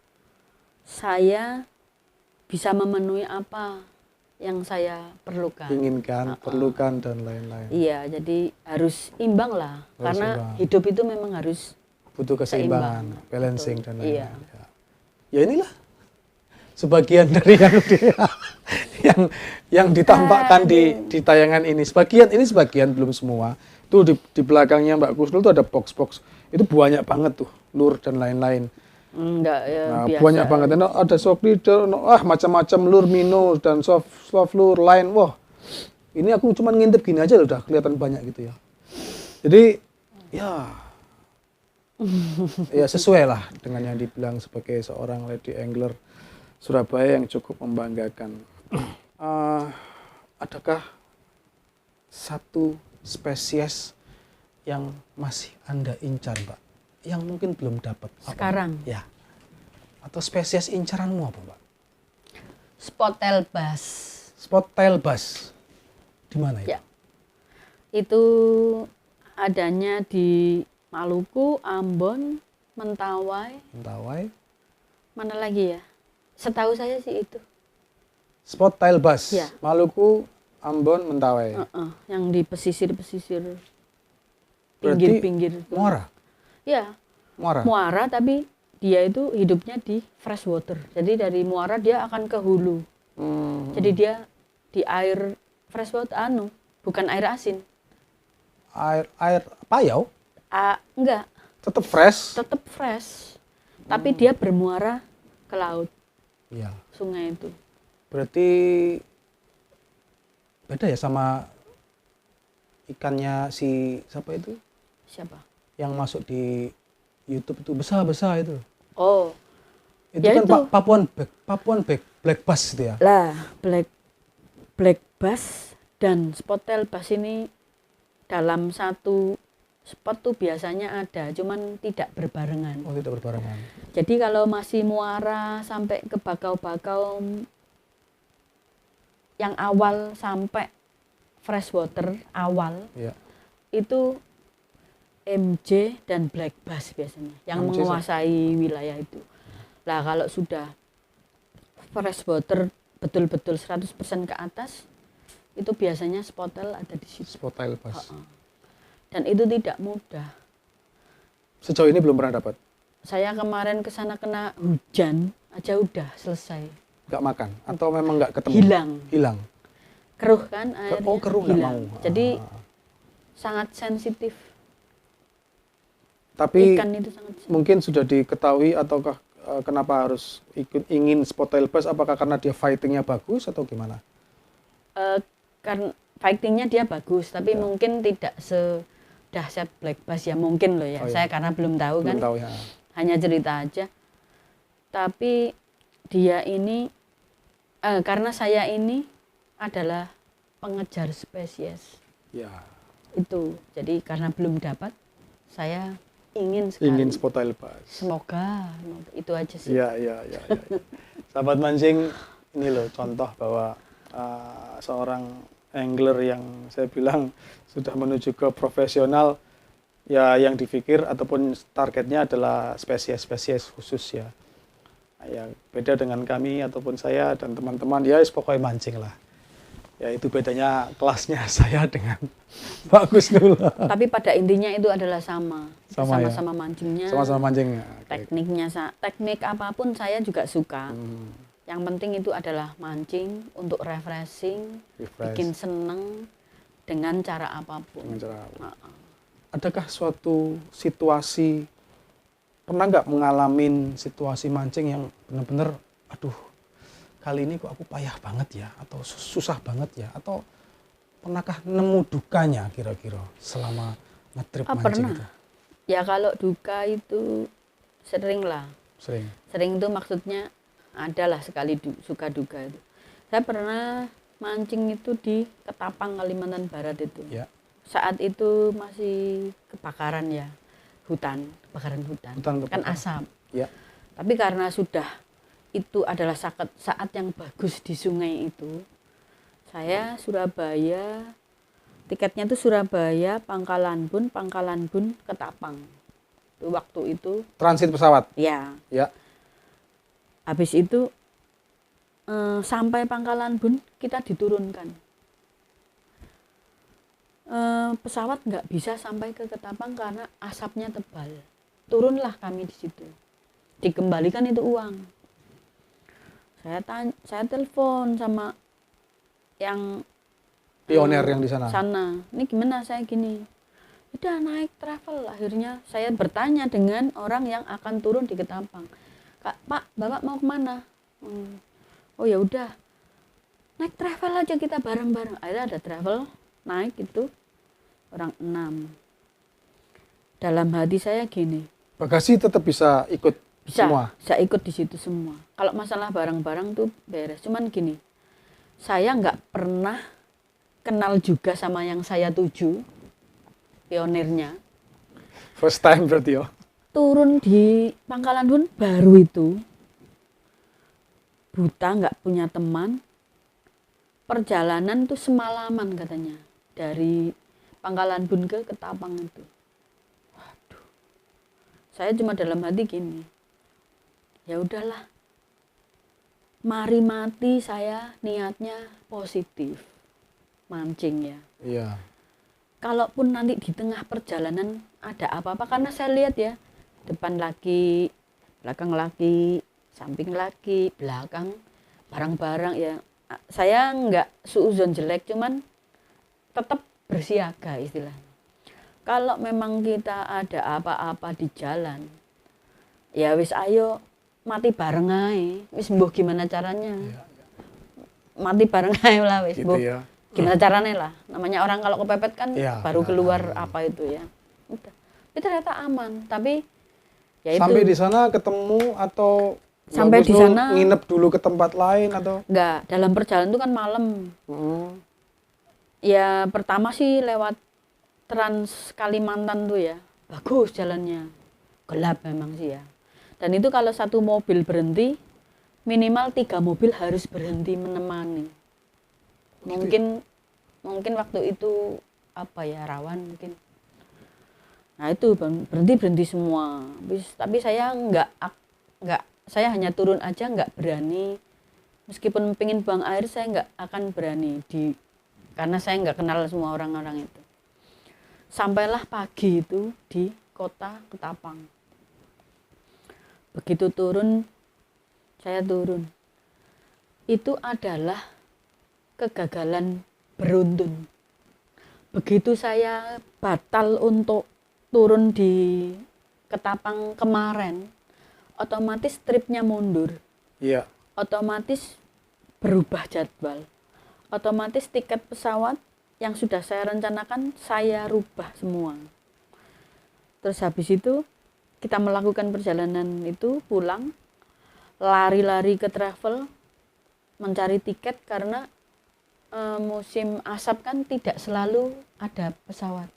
saya bisa memenuhi apa yang saya perlukan. Inginkan, perlukan dan lain-lain. Iya, jadi harus imbang lah. Karena hidup itu memang harus butuh keseimbangan, balancing dan lain-lain. Iya. Ya inilah sebagian dari yang ditampakkan di tayangan ini. Sebagian belum semua. Tuh di belakangnya Mbak Husnul tuh ada box-box. Itu banyak banget tuh, lur dan lain-lain. Enggak, ya, biasa. Banyak banget. Ada soft leader, macam-macam lur minus dan soft lur lain. Wah, Ini aku cuma ngintip gini aja udah kelihatan banyak gitu ya. Jadi ya ya sesuai lah dengan yang dibilang sebagai seorang lady angler Surabaya yang cukup membanggakan. Adakah satu spesies yang masih Anda incar, Mbak? Yang mungkin belum dapat. Sekarang? Ya. Atau spesies incaranmu apa, Mbak? Spot-tail bass. Spot-tail bass. Di mana itu? Ya. Itu adanya di Maluku, Ambon, Mentawai. Mentawai. Mana lagi ya? Setahu saya sih itu. Spot-tail bass. Ya. Maluku, Ambon, Mentawai. Yang di pesisir-pesisir. Berarti Pinggir-pinggir. muara? Ya. Muara? Muara, tapi dia itu hidupnya di fresh water. Jadi dari muara dia akan ke hulu. Jadi dia di air fresh water, bukan air asin. Air payau? Enggak. Tetap fresh? Tetap fresh. Tapi dia bermuara ke laut. Iya. Sungai itu. Berarti beda ya sama ikannya si siapa itu? Siapa? Yang masuk di YouTube itu besar-besar itu. Oh. Itu ya kan itu. Papuan black bass itu ya. Lah, black bass dan spot-tail bass ini dalam satu spot tuh biasanya ada, cuman tidak berbarengan. Oh, tidak berbarengan. Jadi kalau masih muara sampai ke bakau-bakau yang awal sampai fresh water awal, ya. Itu MJ dan black bass biasanya yang MJ menguasai wilayah itu. Lah kalau sudah fresh water betul-betul 100% ke atas, itu biasanya spot-tail ada di situ. Spot-tail bass. Dan itu tidak mudah. Sejauh ini belum pernah dapat? Saya kemarin ke sana kena hujan aja udah selesai. Nggak makan? Atau memang nggak ketemu? Hilang? Keruh kan airnya? Oh, keruh nggak mau. Jadi sangat sensitif. Tapi ikan itu sangat sensitif. Mungkin sudah diketahui ataukah kenapa harus ingin spot-tail bass? Apakah karena dia fightingnya bagus atau gimana? Karena fightingnya dia bagus, tapi mungkin tidak sedahsyat black bass ya, mungkin loh ya. Oh, saya karena belum tahu belum kan, tahu, ya. Hanya cerita aja. Tapi dia ini karena saya ini adalah pengejar spesies. Ya. Itu. Jadi karena belum dapat, saya ingin sekali. Ingin spot-tail bass. Semoga itu aja sih. Iya. Sahabat mancing, ini loh contoh bahwa seorang angler yang saya bilang sudah menuju ke profesional, ya yang dipikir ataupun targetnya adalah spesies-spesies khusus ya. Ya beda dengan kami ataupun saya dan teman-teman, ya pokoknya mancing lah. Ya itu bedanya kelasnya saya dengan Pak Gusnul. Tapi pada intinya itu adalah sama-sama ya? mancingnya. Sama-sama mancingnya. Tekniknya, teknik apapun saya juga suka. Yang penting itu adalah mancing untuk refreshing, bikin seneng dengan cara apapun. Adakah suatu situasi, pernah nggak mengalami situasi mancing yang benar-benar, aduh, kali ini kok aku payah banget ya, atau susah banget ya, atau pernahkah nemu dukanya kira-kira selama ngetrip mancing pernah. itu? Ya kalau duka itu sering lah. Sering itu maksudnya adalah sekali suka duka itu. Saya pernah mancing itu di Ketapang, Kalimantan Barat itu. Ya. Saat itu masih kebakaran ya, kebakaran hutan. Kan asap. Ya. Tapi karena sudah itu adalah saat yang bagus di sungai itu, saya Surabaya, tiketnya itu Surabaya, Pangkalan Bun, Ketapang. Waktu itu transit pesawat? Ya. Habis itu sampai Pangkalan Bun kita diturunkan. Pesawat nggak bisa sampai ke Ketapang karena asapnya tebal. Turunlah kami di situ. Dikembalikan itu uang. Saya telepon sama yang pionir yang di sana. Ini gimana saya gini? Udah naik travel. Akhirnya saya bertanya dengan orang yang akan turun di Ketapang. Pak, Bapak mau kemana? Oh ya udah, naik travel aja kita bareng-bareng. Akhirnya ada travel, naik itu orang 6. Dalam hati saya gini, bagasi tetap bisa ikut semua? Bisa ikut di situ semua. Kalau masalah barang-barang tuh beres. Cuman gini, saya nggak pernah kenal juga sama yang saya tuju, pionirnya. First time berarti ya? Turun di Pangkalan Bun baru itu, buta, nggak punya teman. Perjalanan tuh semalaman katanya, dari Pangkalan Bun ke Ketapang itu. Waduh, saya cuma dalam hati gini, ya udahlah, mari mati saya niatnya positif, mancing ya. Iya. Kalaupun nanti di tengah perjalanan ada apa-apa, karena saya lihat ya, depan lagi, belakang lagi, samping lagi, belakang, barang-barang ya. Saya nggak suuzon jelek, cuman tetap bersiaga istilahnya. Kalau memang kita ada apa-apa di jalan, ya wis ayo mati bareng aja. Wis mbuh gimana caranya. Iya. Mati bareng aja lah wis Gitu mbuh. ya. Gimana caranya lah. Namanya orang kalau kepepet kan Ya, baru keluar apa itu ya. Udah. Tapi ternyata aman. Tapi ya itu. Sampai di sana ketemu atau Sampai di sana nginep dulu ke tempat lain atau? Enggak, dalam perjalanan itu kan malam. Ya pertama sih lewat Trans Kalimantan tuh ya. Bagus jalannya. Gelap memang sih ya. Dan itu kalau satu mobil berhenti, minimal 3 mobil harus berhenti menemani. Mungkin waktu itu apa ya, rawan mungkin. Nah itu berhenti semua. Tapi saya enggak, saya hanya turun aja, nggak berani. Meskipun pengen buang air, saya nggak akan berani karena saya nggak kenal semua orang-orang itu. Sampailah pagi itu di kota Ketapang. Begitu saya turun. Itu adalah kegagalan beruntun. Begitu saya batal untuk turun di Ketapang kemarin, otomatis tripnya mundur. Iya. Otomatis berubah jadwal. Otomatis tiket pesawat yang sudah saya rencanakan saya rubah semua. Terus habis itu kita melakukan perjalanan itu pulang, lari-lari ke travel, mencari tiket karena musim asap kan tidak selalu ada pesawat.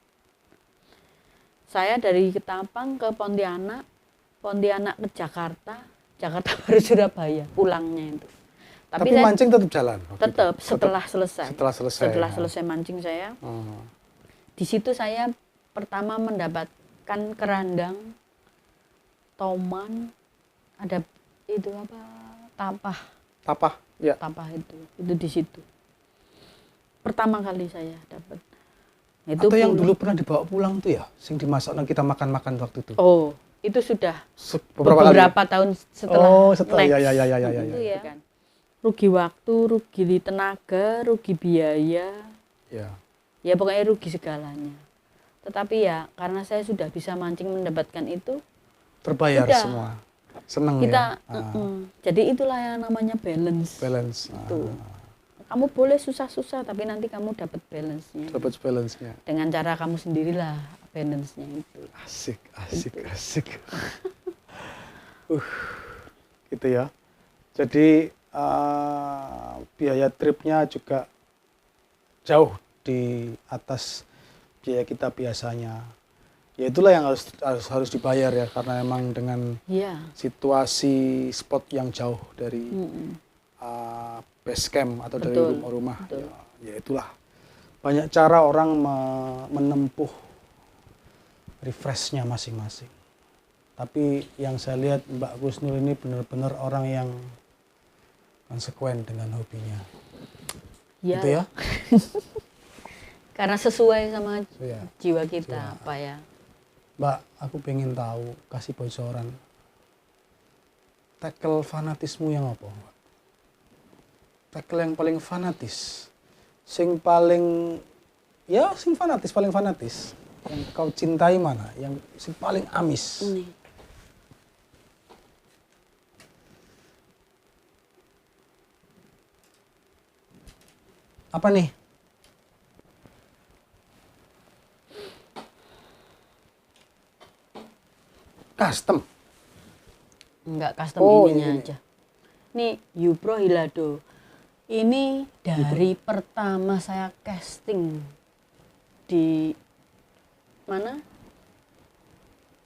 Saya dari Ketapang ke Pontianak ke Jakarta baru Surabaya pulangnya itu. Tapi mancing tetap jalan? Tetap setelah selesai. Setelah selesai mancing saya. Di situ saya pertama mendapatkan kerandang, toman, ada itu apa? Tapah, ya. Tapah itu di situ. Pertama kali saya dapat. Itu atau yang dulu pernah dibawa pulang tuh ya, sing dimasak kita makan waktu itu. Oh, itu sudah beberapa tahun setelah. Oh, setelah next. Ya. Itu ya. Kan. Rugi waktu, rugi tenaga, rugi biaya. Ya. Ya pokoknya rugi segalanya. Tetapi ya karena saya sudah bisa mancing mendapatkan itu, terbayar sudah. Semua. Seneng kita, ya. Jadi itulah yang namanya balance. Itu. Kamu boleh susah-susah tapi nanti kamu dapat balance-nya. Dapat balance-nya. Dengan cara kamu sendirilah balance-nya itu. Asik. Gitu ya. Jadi biaya tripnya juga jauh di atas biaya kita biasanya. Ya itulah yang harus dibayar ya, karena memang dengan situasi spot yang jauh dari base camp atau dari rumah-rumah. Ya itulah. Banyak cara orang menempuh refreshnya masing-masing. Tapi yang saya lihat Mbak Kusnul ini benar-benar orang yang konsekuen dengan hobinya. Ya. Gitu ya? Karena sesuai sama jiwa kita, apa ya. Mbak, aku pengen tahu, kasih bocoran. Tackle fanatismu yang apa, Mbak? Tackle yang paling fanatis. Paling fanatis. Yang kau cintai mana? Yang paling amis? Ini. Apa nih? Custom. Enggak custom ininya ini. aja. Ini Yupro Hilado. Ini dari pertama saya casting di mana?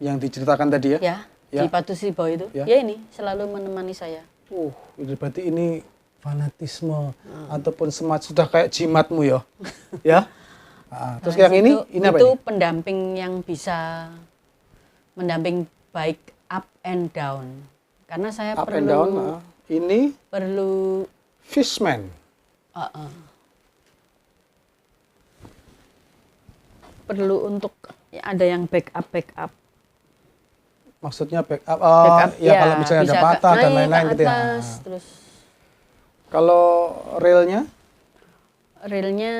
Yang diceritakan tadi ya? Ya, Ya. di Patusibo itu. Ya. Ya ini selalu menemani saya. Ini berarti ini fanatisme ataupun semat sudah kayak jimatmu ya. Ya. Terus yang ini apa itu ini? pendamping yang bisa mendamping baik up and down. Karena saya Up and down. Ini perlu Fishman. perlu untuk ada yang backup. Maksudnya backup, Ya, kalau misalnya ada patah dan naik lain-lain ke gitu ya. atas, terus Kalau relnya? relnya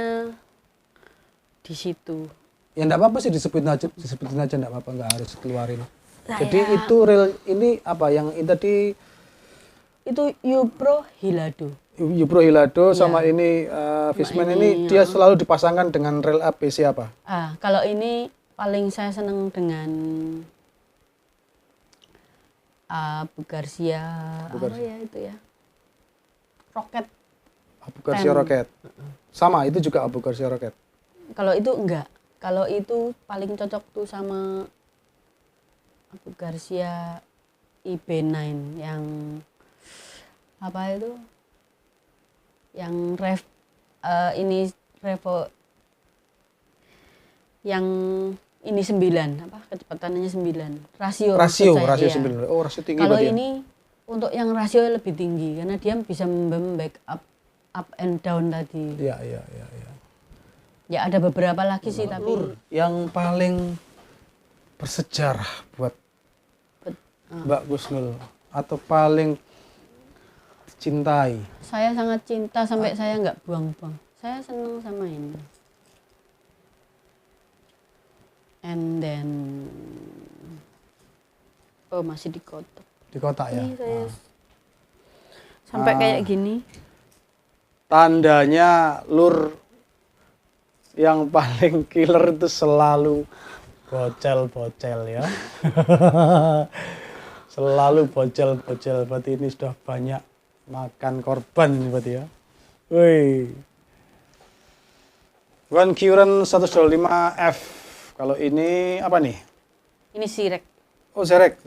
di situ. Ya enggak apa-apa sih disebutin aja enggak apa-apa, enggak harus keluarin. Saya- Jadi itu rel ini apa yang tadi Itu Yupro Hilado. Yupro Hilado sama ini Fishman ini dia selalu dipasangkan dengan rel APC apa? Kalau ini paling saya senang dengan Abu Garcia. Apa ya itu ya? Roket. Abu Garcia Rocket. Sama itu juga Abu Garcia Rocket. Kalau itu enggak. Kalau itu paling cocok tuh sama Abu Garcia IB9 yang apa itu? Yang ini Revo yang ini 9 apa kecepatannya 9 rasio Rasio ya. 9. Oh, rasio tinggi Kalau berarti. ini untuk yang rasio lebih tinggi karena dia bisa membackup up and down tadi. Iya. Ya ada beberapa lagi sih tapi Yang paling bersejarah buat Mbak Gusnul atau paling dicintai. saya sangat cinta sampai saya nggak buang-buang. Saya senang sama ini. And then masih di kotak. Di kotak ya. Ini saya sampai kayak gini. Tandanya lur yang paling killer itu selalu bocel-bocel ya. Selalu bocel-bocel, berarti ini sudah banyak makan korban ini berarti ya. Wih. One Current 125F. Kalau ini apa nih? Ini Sirek. Oh, Zerek.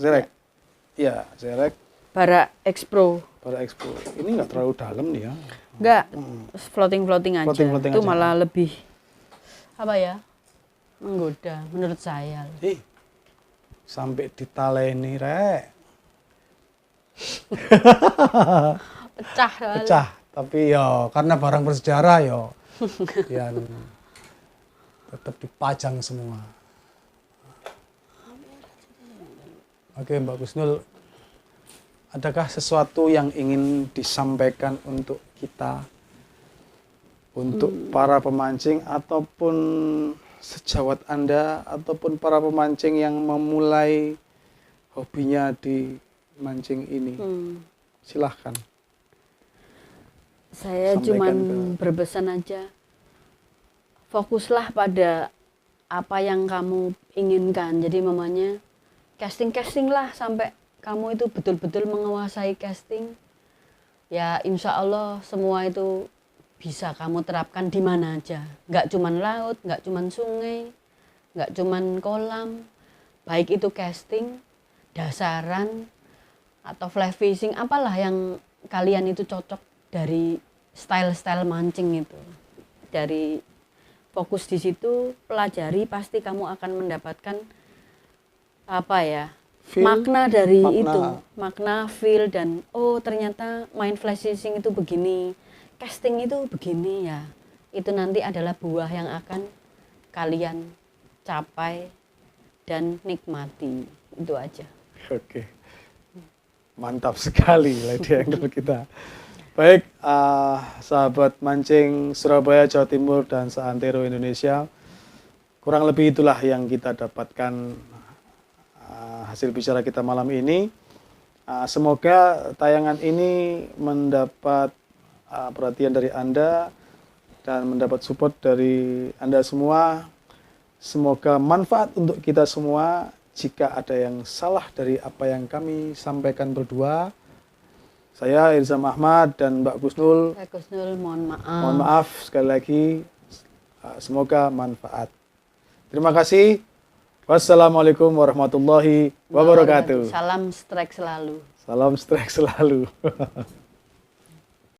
Iya, Zerek. Bara X Pro. Para Expo. Ini nggak terlalu dalam nih ya. Enggak, floating aja. Floating Itu aja. malah lebih apa ya? Menggoda menurut saya. Sampai ditaleni rek. Pecah. Tapi ya karena barang bersejarah ya yang tetap dipajang semua. Oke, Mbak Gusnul, adakah sesuatu yang ingin disampaikan untuk kita, untuk para pemancing ataupun sejawat Anda ataupun para pemancing yang memulai hobinya di mancing ini? Silahkan. Saya cuman berpesan aja, fokuslah pada apa yang kamu inginkan. Jadi mamanya casting lah sampai kamu itu betul-betul menguasai casting. Ya insya Allah semua itu bisa kamu terapkan di mana aja. Nggak cuman laut, nggak cuman sungai, nggak cuman kolam. Baik itu casting, dasaran, atau fly fishing, apalah yang kalian itu cocok dari style-style mancing itu. Dari fokus di situ, pelajari, pasti kamu akan mendapatkan apa ya, makna dari itu, makna feel dan oh ternyata main fly fishing itu begini, casting itu begini ya. Itu nanti adalah buah yang akan kalian capai dan nikmati. Itu aja. Oke. Mantap sekali lady angler kita. Baik, sahabat mancing Surabaya, Jawa Timur, dan seantero Indonesia. Kurang lebih itulah yang kita dapatkan hasil bicara kita malam ini. Semoga tayangan ini mendapat perhatian dari Anda dan mendapat support dari Anda semua. Semoga manfaat untuk kita semua. Jika ada yang salah dari apa yang kami sampaikan berdua, saya Irzam Ahmad dan Mbak Gusnul. Mbak Gusnul, mohon maaf. Mohon maaf sekali lagi. Semoga manfaat. Terima kasih. Wassalamualaikum warahmatullahi wabarakatuh. Salam strike selalu. Salam strike selalu.